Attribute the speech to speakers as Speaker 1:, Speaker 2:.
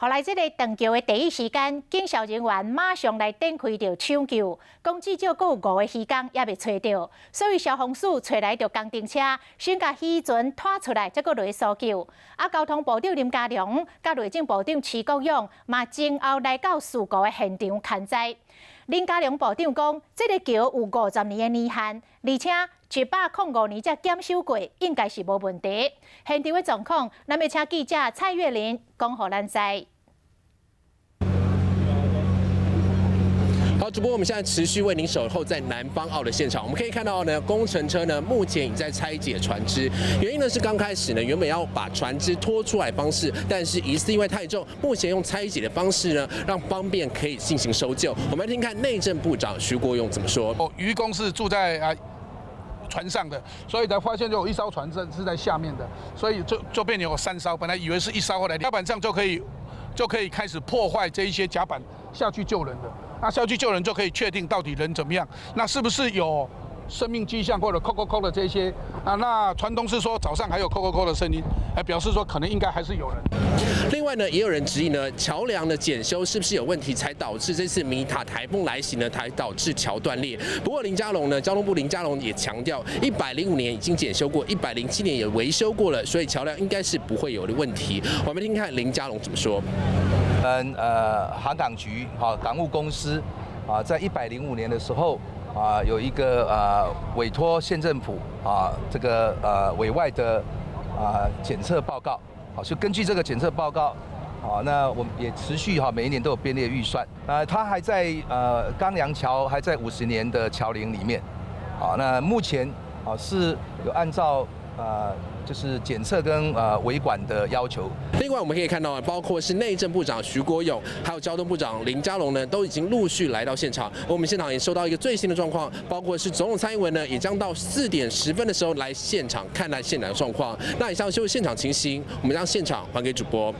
Speaker 1: 后来，这个断桥的第一时间，警消人员马上来展开着抢救，讲至少还有5个渔工也未找到，所以消防署找来着工程车，先甲渔船拖出来，再搁落去搜救。交通部长林佳龙、甲内政部长徐国勇嘛前后来到事故的现场勘灾。林佳龙部长讲，这个桥有50年的年限，而且105年才检修过，应该是无问题。现场的状况，咱要请记者蔡月玲讲互咱知。
Speaker 2: 好，主播，我们现在持续为您守候在南方澳的现场。我们可以看到呢，工程车呢目前已在拆解船只，原因呢是刚开始呢原本要把船只拖出来方式，但是疑似因为太重，目前用拆解的方式呢，让方便可以进行搜救。我们来听看内政部长徐国勇怎么说。
Speaker 3: 渔工是住在船上的，所以才发现就有一艘船是在下面的，所以就变有3艘，本来以为是1艘，后来甲板上就可以开始破坏这一些甲板下去救人的。那下去救人就可以确定到底人怎么样，那是不是有生命迹象或者扣扣扣的这些啊？那船东是说早上还有扣扣扣的声音，表示说可能应该还是有人。
Speaker 2: 另外呢，也有人质疑呢，桥梁的检修是不是有问题，才导致这次米塔台风来袭呢，才导致桥断裂。不过林佳龙呢，交通部林佳龙也强调，105年已经检修过，107年也维修过了，所以桥梁应该是不会有的问题。我们听看林佳龙怎么说。
Speaker 4: 航港局港务公司在105年的时候有一个委托县政府这个委外的检测报告，就根据这个检测报告，那我们也持续每一年都有编列预算，它还在冈良桥还在50年的桥龄里面，那目前是有按照就是检测跟维管的要求。
Speaker 2: 另外，我们可以看到，包括是内政部长徐国勇，还有交通部长林佳龙呢，都已经陆续来到现场。而我们现场也收到一个最新的状况，包括是总统蔡英文呢，也将到4点10分的时候来现场看待现场的状况。那以上就是现场情形，我们将现场还给主播。